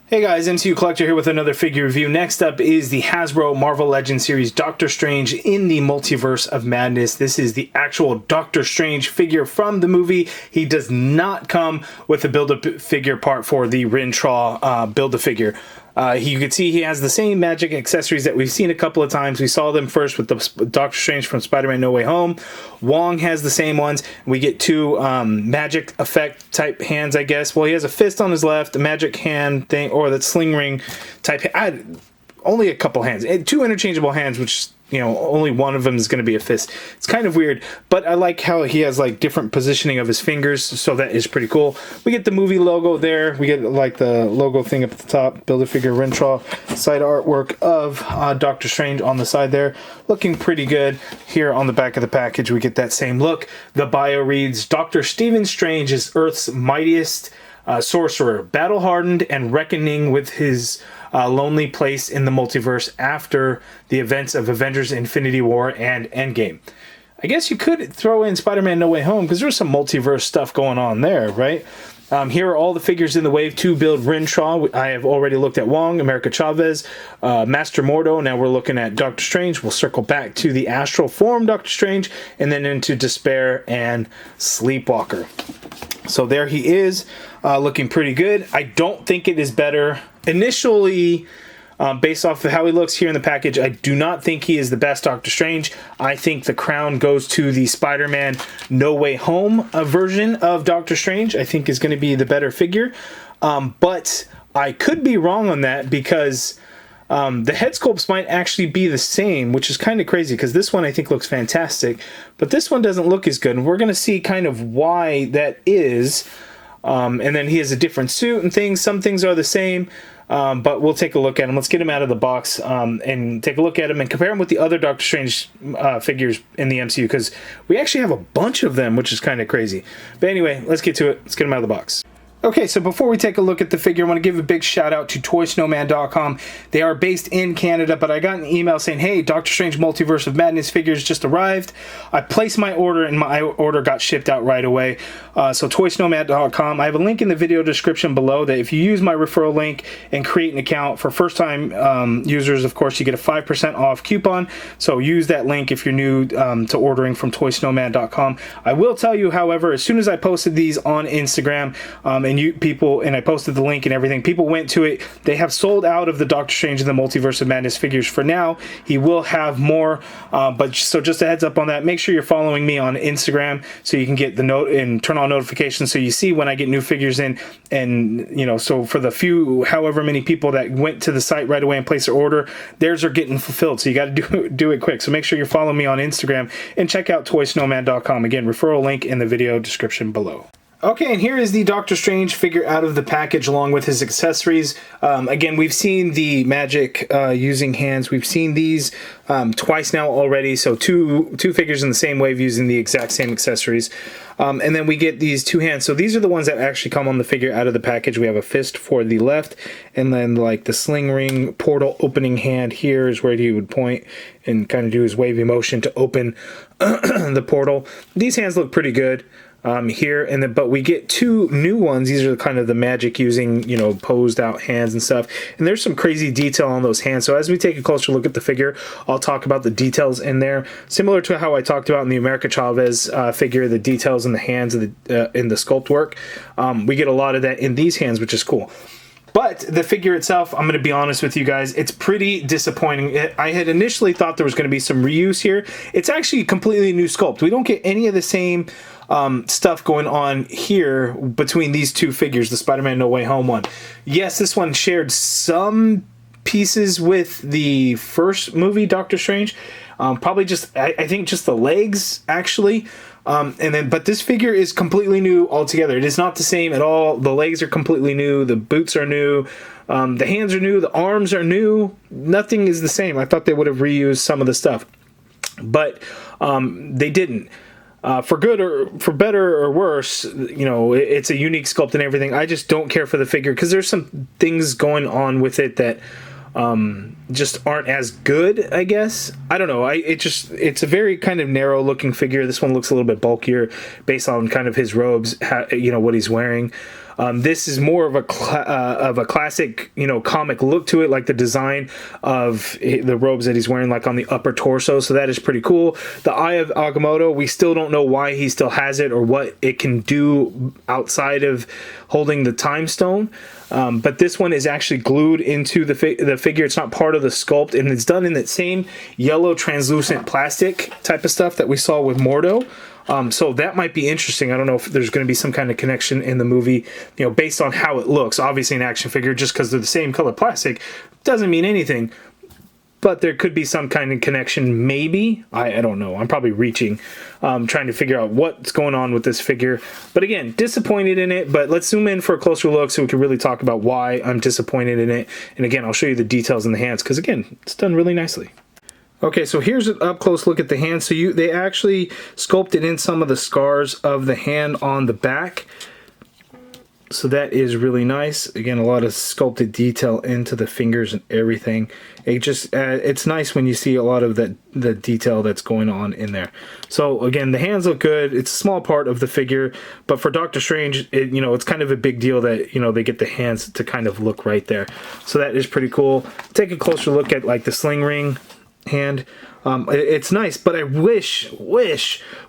Hey guys, MCU Collector here with another figure review. Next up is the Hasbro Marvel Legends series Doctor Strange in the Multiverse of Madness. This is the actual Doctor Strange figure from the movie. He does not come with the Build-A-Figure part for the Rintrah Build-A-Figure. You can see he has the same magic accessories that we've seen a couple of times. We saw them first with the Doctor Strange from Spider-Man No Way Home. Wong has the same ones. We get two magic effect type hands, I guess. Well, he has a fist on his left, a magic hand thing, or the sling ring type. Only a couple hands. Two interchangeable hands, which, you know, only one of them is going to be a fist. It's kind of weird, but I like how he has like different positioning of his fingers, so that is pretty cool. We get the movie logo there. We get like the logo thing up at the top, Build-A-Figure Rintrah, side artwork of Doctor Strange on the side there. Looking pretty good. Here on the back of the package, we get that same look. The bio reads, Dr. Stephen Strange is Earth's mightiest sorcerer, battle-hardened and reckoning with his lonely place in the multiverse after the events of Avengers Infinity War and Endgame. I guess you could throw in Spider-Man No Way Home because there's some multiverse stuff going on there, right? Here are all the figures in the Wave 2 build Rintrah. I have already looked at Wong, America Chavez, Master Mordo. Now we're looking at Doctor Strange. We'll circle back to the astral form Doctor Strange and then into Despair and Sleepwalker. So there he is, looking pretty good. I don't think it is better. Initially, based off of how he looks here in the package, I do not think he is the best Doctor Strange. I think the crown goes to the Spider-Man No Way Home version of Doctor Strange. I think is going to be the better figure. But I could be wrong on that because the head sculpts might actually be the same, which is kind of crazy because this one I think looks fantastic, but this one doesn't look as good. And we're going to see kind of why that is. And then he has a different suit and things. Some things are the same. But we'll take a look at him. Let's get him out of the box and take a look at him and compare him with the other Doctor Strange figures in the MCU, because we actually have a bunch of them, which is kind of crazy. But anyway, let's get to it. Let's get him out of the box. Okay, so before we take a look at the figure, I want to give a big shout out to ToySnowman.com. They are based in Canada, but I got an email saying, hey, Doctor Strange Multiverse of Madness figures just arrived. I placed my order, and my order got shipped out right away. So ToySnowman.com. I have a link in the video description below that if you use my referral link and create an account for first-time users, of course, you get a 5% off coupon. So use that link if you're new to ordering from ToySnowman.com. I will tell you, however, as soon as I posted these on Instagram, and I posted the link and everything, people went to it. They have sold out of the Doctor Strange and the Multiverse of Madness figures for now. He will have more, but so just a heads up on that. Make sure you're following me on Instagram so you can get the note and turn on notifications so you see when I get new figures in. And you know, so for the few, however many people that went to the site right away and placed their order, theirs are getting fulfilled. So you got to do it quick. So make sure you're following me on Instagram and check out ToySnowman.com. Again, referral link in the video description below. Okay, and here is the Doctor Strange figure out of the package along with his accessories. Again, we've seen the magic using hands. We've seen these twice now already, so two figures in the same wave using the exact same accessories. And then we get these two hands. So these are the ones that actually come on the figure out of the package. We have a fist for the left, and then like the sling ring portal opening hand here is where he would point and kind of do his wavy motion to open the portal. These hands look pretty good. Here, and then but we get two new ones. These are kind of the magic using, you know, posed out hands and stuff, and there's some crazy detail on those hands. So as we take a closer look at the figure, I'll talk about the details in there, similar to how I talked about in the America Chavez figure, the details in the hands of in the sculpt work. We get a lot of that in these hands, which is cool. But the figure itself, I'm going to be honest with you guys, it's pretty disappointing. I had initially thought there was going to be some reuse here. It's actually a completely new sculpt. We don't get any of the same stuff going on here between these two figures, the Spider-Man No Way Home one. Yes, this one shared some pieces with the first movie, Doctor Strange. Probably just, I think just the legs, actually. But this figure is completely new altogether. It is not the same at all. The legs are completely new. The boots are new. The hands are new. The arms are new. Nothing is the same. I thought they would have reused some of the stuff, but they didn't. For good or for better or worse, you know, it's a unique sculpt and everything. I just don't care for the figure because there's some things going on with it that just aren't as good, I guess. I don't know. It's a very kind of narrow looking figure. This one looks a little bit bulkier based on kind of his robes, you know, what he's wearing. This is more of a classic, you know, comic look to it, like the design of the robes that he's wearing, like on the upper torso. So that is pretty cool. The Eye of Agamotto, we still don't know why he still has it or what it can do outside of holding the time stone. But this one is actually glued into the figure. It's not part of the sculpt, and it's done in that same yellow translucent plastic type of stuff that we saw with Mordo. So that might be interesting. I don't know if there's going to be some kind of connection in the movie, you know, based on how it looks. Obviously, an action figure, just because they're the same color plastic, doesn't mean anything. But there could be some kind of connection, maybe. I don't know. I'm probably reaching, trying to figure out what's going on with this figure. But again, disappointed in it. But let's zoom in for a closer look so we can really talk about why I'm disappointed in it. And again, I'll show you the details in the hands because, again, it's done really nicely. Okay, so here's an up-close look at the hand. So they actually sculpted in some of the scars of the hand on the back. So that is really nice. Again, a lot of sculpted detail into the fingers and everything. It just it's nice when you see a lot of the detail that's going on in there. So again, the hands look good. It's a small part of the figure, but for Doctor Strange, you know, it's kind of a big deal that, you know, they get the hands to kind of look right there. So that is pretty cool. Take a closer look at like the sling ring hand. It's nice, but I wish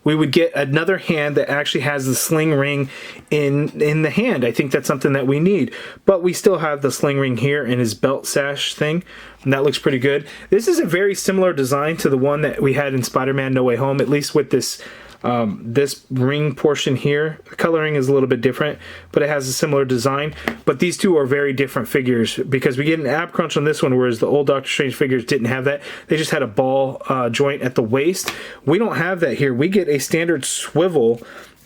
we would get another hand that actually has the sling ring in the hand. I think that's something that we need, but we still have the sling ring here in his belt sash thing, and that looks pretty good. This is a very similar design to the one that we had in Spider-Man No Way Home, at least with this this ring portion here. The coloring is a little bit different, but it has a similar design. But these two are very different figures because we get an ab crunch on this one, whereas the old Doctor Strange figures didn't have that. They just had a ball joint at the waist. We don't have that here. We get a standard swivel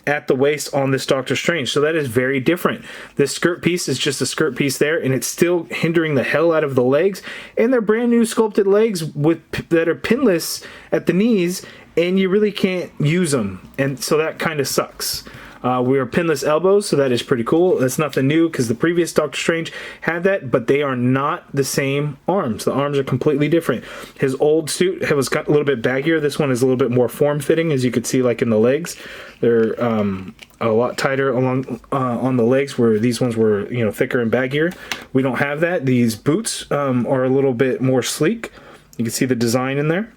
at the waist on this Doctor Strange, so that is very different. This skirt piece is just a skirt piece there, and it's still hindering the hell out of the legs, and they're brand new sculpted legs that are pinless at the knees, and you really can't use them, and so that kind of sucks. We are pinless elbows, so that is pretty cool. That's nothing new because the previous Doctor Strange had that, but they are not the same arms. The arms are completely different. His old suit was got a little bit baggier. This one is a little bit more form-fitting, as you could see, like in the legs. They're a lot tighter along on the legs, where these ones were, you know, thicker and baggier. We don't have that. These boots are a little bit more sleek. You can see the design in there.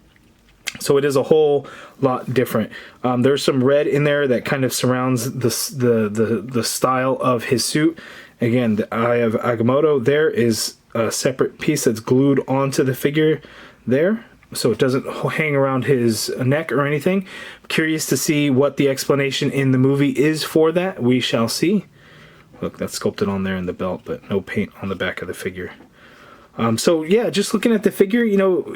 So it is a whole lot different. There's some red in there that kind of surrounds the style of his suit. Again, the Eye of Agamotto there is a separate piece that's glued onto the figure there, so it doesn't hang around his neck or anything. I'm curious to see what the explanation in the movie is for that. We shall see. Look, that's sculpted on there in the belt, but no paint on the back of the figure. So yeah, just looking at the figure, you know,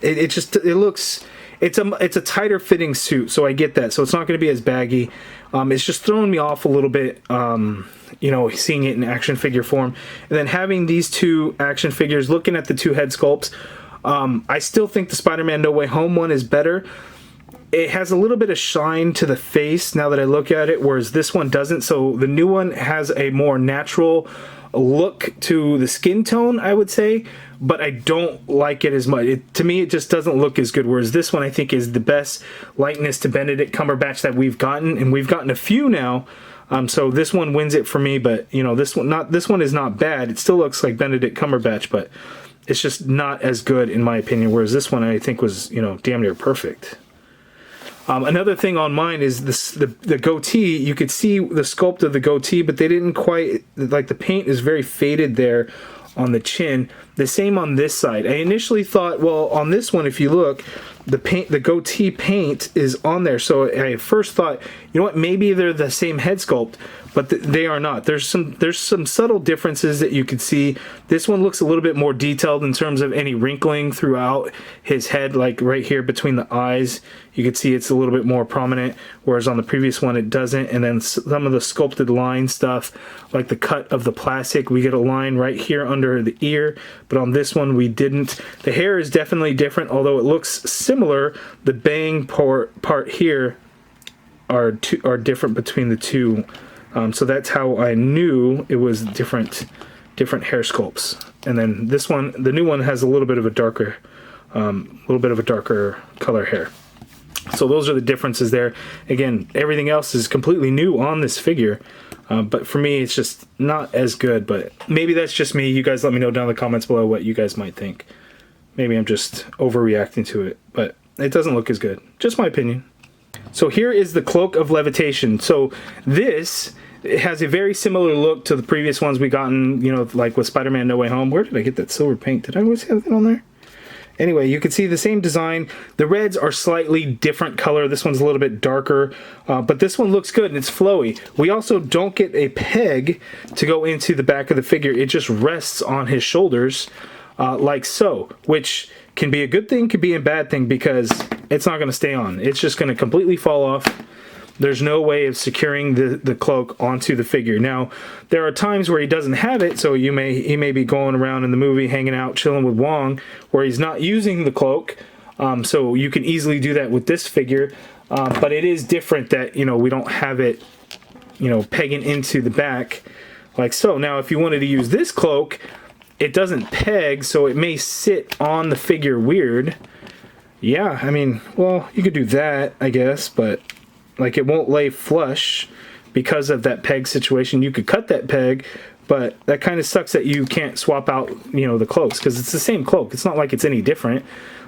it looks, it's a tighter fitting suit, so I get that. So it's not going to be as baggy. It's just throwing me off a little bit, you know, seeing it in action figure form. And then having these two action figures, looking at the two head sculpts, I still think the Spider-Man No Way Home one is better. It has a little bit of shine to the face now that I look at it, whereas this one doesn't. So the new one has a more natural look to the skin tone, I would say, but I don't like it as much. To me, it just doesn't look as good, whereas this one I think is the best likeness to Benedict Cumberbatch that we've gotten, and we've gotten a few now. So this one wins it for me, but you know, this one is not bad. It still looks like Benedict Cumberbatch, but it's just not as good in my opinion, whereas this one I think was, you know, damn near perfect. Another thing on mine is the goatee. You could see the sculpt of the goatee, but they didn't quite, like, the paint is very faded there on the chin. The same on this side. I initially thought, well, on this one, if you look, the goatee paint is on there. So I first thought, you know what, maybe they're the same head sculpt, but they are not. There's some subtle differences that you can see. This one looks a little bit more detailed in terms of any wrinkling throughout his head, like right here between the eyes. You can see it's a little bit more prominent, whereas on the previous one it doesn't. And then some of the sculpted line stuff, like the cut of the plastic, we get a line right here under the ear, but on this one we didn't. The hair is definitely different, although it looks similar. The bang part here are different between the two. So that's how I knew it was different hair sculpts. And then this one, the new one, has a little bit of a darker color hair. So those are the differences there. Again, everything else is completely new on this figure. But for me, it's just not as good. But maybe that's just me. You guys let me know down in the comments below what you guys might think. Maybe I'm just overreacting to it, but it doesn't look as good. Just my opinion. So here is the Cloak of Levitation. So this, it has a very similar look to the previous ones we gotten, you know, like with Spider-Man No Way Home. Where did I get that silver paint? Did I always have that on there? Anyway, you can see the same design. The reds are slightly different color. This one's a little bit darker, but this one looks good and it's flowy. We also don't get a peg to go into the back of the figure. It just rests on his shoulders like so, which can be a good thing, could be a bad thing, because it's not going to stay on. It's just going to completely fall off. There's no way of securing the cloak onto the figure. Now, there are times where he doesn't have it, so he may be going around in the movie, hanging out, chilling with Wong, where he's not using the cloak. So you can easily do that with this figure. But it is different that, you know, we don't have it, you know, pegging into the back like so. Now, if you wanted to use this cloak, it doesn't peg, so it may sit on the figure weird. Yeah, I mean, well, you could do that, I guess, but like it won't lay flush because of that peg situation. You could cut that peg, but that kind of sucks that you can't swap out, you know, the cloaks, because it's the same cloak. It's not like it's any different.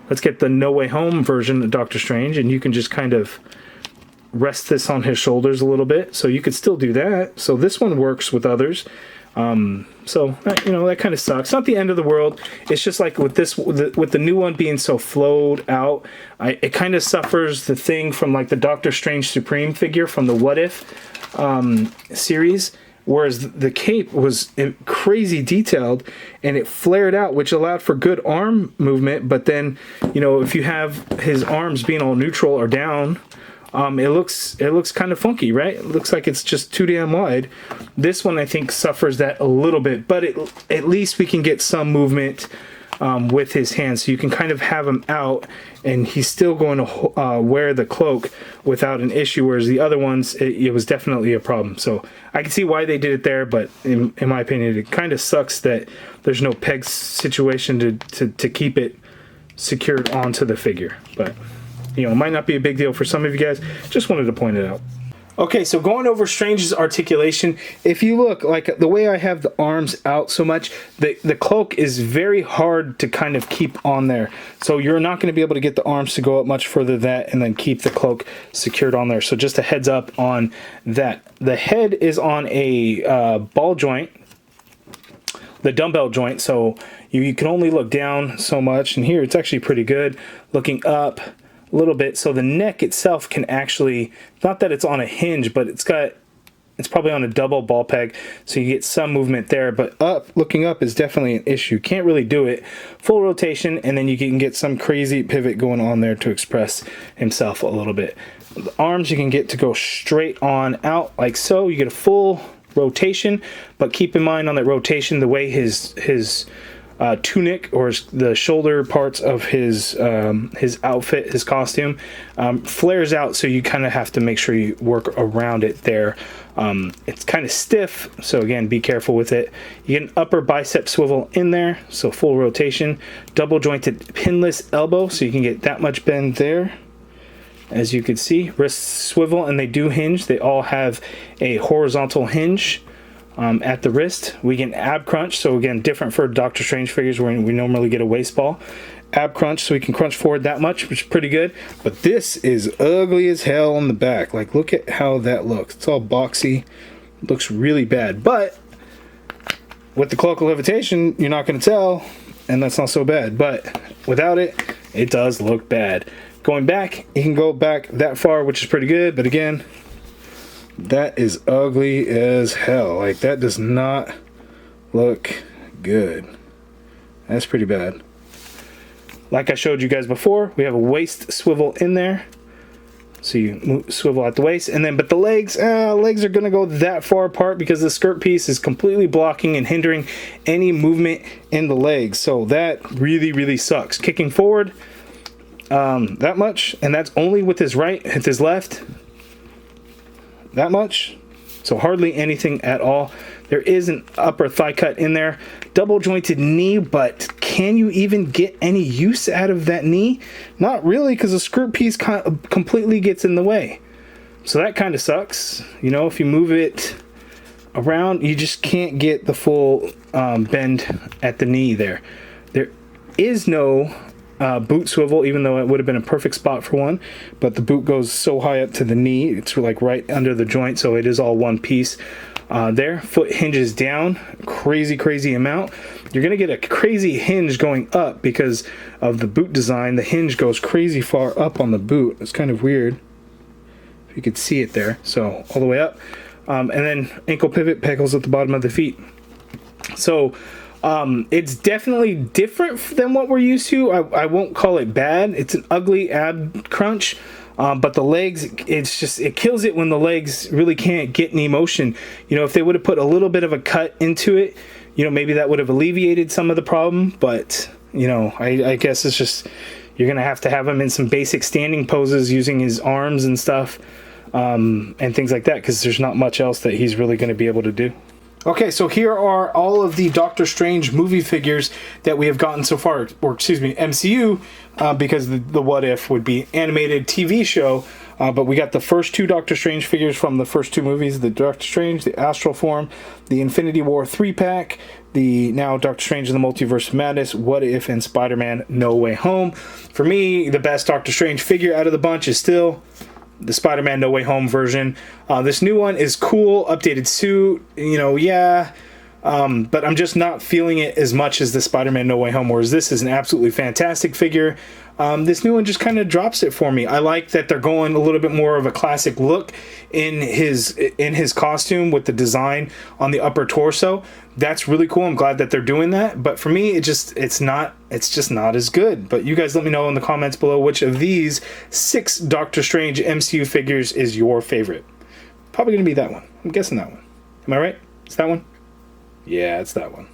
Let's get the No Way Home version of Doctor Strange, and you can just kind of rest this on his shoulders a little bit. So you could still do that. So this one works with others. So you know, that kind of sucks. Not the end of the world. It's just like with this, with the new one being so flowed out, it kind of suffers the thing from like the Doctor Strange Supreme figure from the What If series, whereas the cape was crazy detailed and it flared out, which allowed for good arm movement. But then, you know, if you have his arms being all neutral or down, it looks kind of funky, right? It looks like it's just too damn wide. This one, I think, suffers that a little bit, but at least we can get some movement with his hands. So you can kind of have him out, and he's still going to wear the cloak without an issue, whereas the other ones, it was definitely a problem. So I can see why they did it there, but in my opinion, it kind of sucks that there's no peg situation to keep it secured onto the figure. But you know, it might not be a big deal for some of you guys. Just wanted to point it out. Okay, so going over Strange's articulation, if you look, like the way I have the arms out so much, the cloak is very hard to kind of keep on there. So you're not going to be able to get the arms to go up much further than that and then keep the cloak secured on there. So just a heads up on that. The head is on a ball joint, the dumbbell joint, so you can only look down so much. And here it's actually pretty good. Looking up a little bit, so the neck itself can actually, not that it's on a hinge, but it's probably on a double ball peg, so you get some movement there. But looking up is definitely an issue. Can't really do it. Full rotation, and then you can get some crazy pivot going on there to express himself a little bit. The arms you can get to go straight on out like so. You get a full rotation, but keep in mind on that rotation, the way his tunic, or the shoulder parts of his outfit, his costume, flares out, so you kind of have to make sure you work around it there. It's kind of stiff, so again, be careful with it. You get an upper bicep swivel in there, so full rotation. Double jointed pinless elbow, so you can get that much bend there. As you can see, wrist swivel, and they do hinge. They all have a horizontal hinge at the wrist. We get an ab crunch, so again, different for Doctor Strange figures where we normally get a waist ball. Ab crunch, so we can crunch forward that much, which is pretty good. But this is ugly as hell on the back. Like, look at how that looks. It's all boxy. Looks really bad. But with the Cloak of Levitation, you're not going to tell, and that's not so bad. But without it, it does look bad. Going back, you can go back that far, which is pretty good. But again, that is ugly as hell. Like, that does not look good. That's pretty bad. Like I showed you guys before, we have a waist swivel in there. So you swivel at the waist, and then, but the legs are gonna go that far apart because the skirt piece is completely blocking and hindering any movement in the legs. So that really, really sucks. Kicking forward that much, and that's only with his right, with his left. That much, so hardly anything at all. There is an upper thigh cut in there, double jointed knee, but can you even get any use out of that knee? Not really, because the skirt piece completely gets in the way. So that kind of sucks. You know, if you move it around, you just can't get the full bend at the knee there. There is no boot swivel, even though it would have been a perfect spot for one, but the boot goes so high up to the knee, it's like right under the joint, so it is all one piece. There, foot hinges down, crazy amount. You're gonna get a crazy hinge going up because of the boot design. The hinge goes crazy far up on the boot. It's kind of weird. If you could see it there, so all the way up. And then ankle pivot pegals at the bottom of the feet. So it's definitely different than what we're used to. I won't call it bad. It's an ugly ab crunch. But the legs, it kills it when the legs really can't get any motion. You know, if they would have put a little bit of a cut into it, you know, maybe that would have alleviated some of the problem. But, you know, I guess it's just, you're going to have him in some basic standing poses using his arms and stuff, and things like that, because there's not much else that he's really going to be able to do. Okay, so here are all of the Doctor Strange movie figures that we have gotten so far, or excuse me, MCU, because the What If would be animated TV show, but we got the first 2 Doctor Strange figures from the first 2 movies, the Doctor Strange, the Astral Form, the Infinity War 3-pack, the now Doctor Strange in the Multiverse of Madness, What If, and Spider-Man No Way Home. For me, the best Doctor Strange figure out of the bunch is still the Spider-Man No Way Home version. This new one is cool, updated suit, you know, yeah, but I'm just not feeling it as much as the Spider-Man No Way Home, whereas this is an absolutely fantastic figure. This new one just kind of drops it for me. I like that they're going a little bit more of a classic look in his costume with the design on the upper torso. That's really cool. I'm glad that they're doing that. But for me, it's just not as good. But you guys let me know in the comments below which of these 6 Doctor Strange MCU figures is your favorite. Probably going to be that one. I'm guessing that one. Am I right? It's that one? Yeah, it's that one.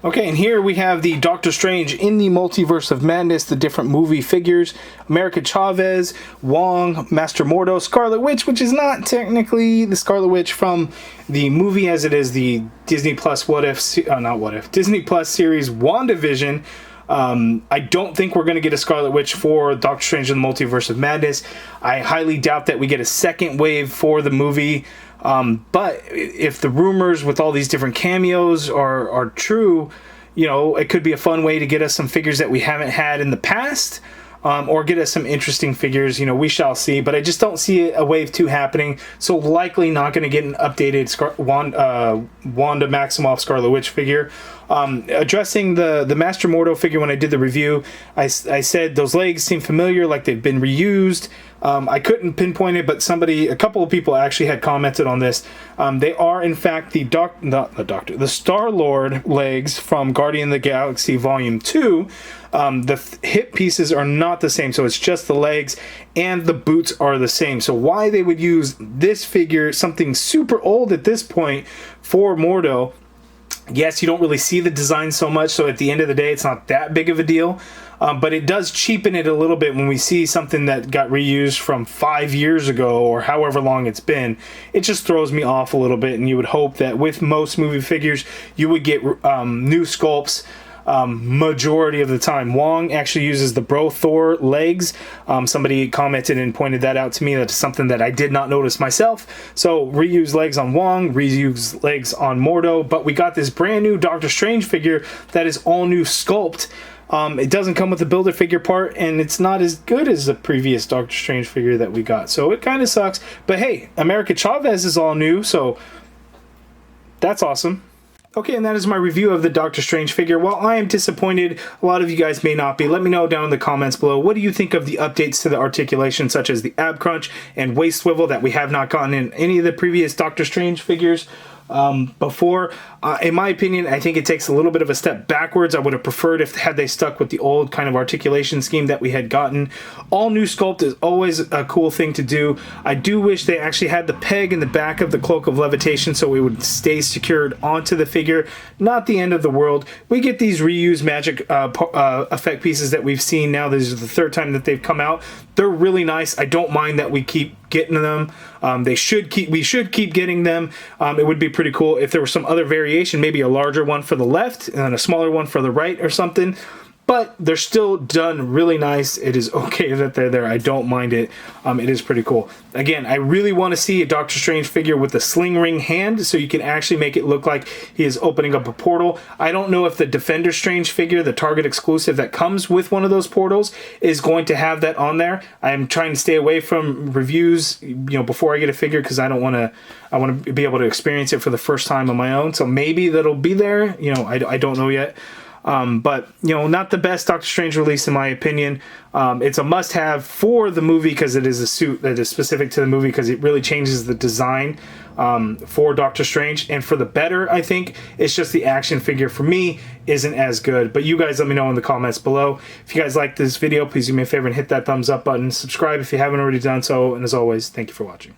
Okay, and here we have the Doctor Strange in the Multiverse of Madness, the different movie figures. America Chavez, Wong, Master Mordo, Scarlet Witch, which is not technically the Scarlet Witch from the movie as it is the Disney Plus Disney Plus series WandaVision. I don't think we're going to get a Scarlet Witch for Doctor Strange in the Multiverse of Madness. I highly doubt that we get a second wave for the movie. But if the rumors with all these different cameos are true, you know, it could be a fun way to get us some figures that we haven't had in the past, or get us some interesting figures. You know, we shall see. But I just don't see a wave 2 happening, so likely not going to get an updated Wanda Maximoff Scarlet Witch figure. Addressing the Master Mordo figure, when I did the review, I said those legs seem familiar, like they've been reused. I couldn't pinpoint it, but a couple of people actually had commented on this. They are in fact the Star-Lord legs from Guardian of the Galaxy Volume 2. The hip pieces are not the same, so it's just the legs, and the boots are the same. So why they would use this figure, something super old at this point, for Mordo? Yes, you don't really see the design so much, so at the end of the day, it's not that big of a deal. But it does cheapen it a little bit when we see something that got reused from 5 years ago or however long it's been. It just throws me off a little bit, and you would hope that with most movie figures, you would get new sculpts majority of the time. Wong actually uses the Bro Thor legs. Somebody commented and pointed that out to me. That's something that I did not notice myself. So reuse legs on Wong, reuse legs on Mordo, but we got this brand new Doctor Strange figure that is all new sculpt. It doesn't come with the Build-A-Figure part, and it's not as good as the previous Doctor Strange figure that we got. So it kind of sucks. But hey, America Chavez is all new, so that's awesome. Okay, and that is my review of the Doctor Strange figure. While I am disappointed, a lot of you guys may not be. Let me know down in the comments below. What do you think of the updates to the articulation, such as the ab crunch and waist swivel that we have not gotten in any of the previous Doctor Strange figures before? In my opinion, I think it takes a little bit of a step backwards. I would have preferred had they stuck with the old kind of articulation scheme that we had gotten. All new sculpt is always a cool thing to do. I do wish they actually had the peg in the back of the Cloak of Levitation so it would stay secured onto the figure. Not the end of the world. We get these reused magic effect pieces that we've seen now. This is the 3rd time that they've come out. They're really nice. I don't mind that we keep getting them. We should keep getting them. It would be pretty cool if there was some other variation, maybe a larger one for the left and a smaller one for the right or something. but they're still done really nice. It is okay that they're there. I don't mind it. It is pretty cool. Again, I really want to see a Doctor Strange figure with the sling ring hand, so you can actually make it look like he is opening up a portal. I don't know if the Defender Strange figure, the Target exclusive that comes with one of those portals, is going to have that on there. I'm trying to stay away from reviews, before I get a figure, because I want to be able to experience it for the first time on my own. So maybe that'll be there. I don't know yet. But not the best Doctor Strange release in my opinion. It's a must-have for the movie because it is a suit that is specific to the movie, because it really changes the design for Doctor Strange. And for the better, I think. It's just the action figure for me isn't as good. But you guys let me know in the comments below. If you guys like this video, please do me a favor and hit that thumbs up button. Subscribe if you haven't already done so. And as always, thank you for watching.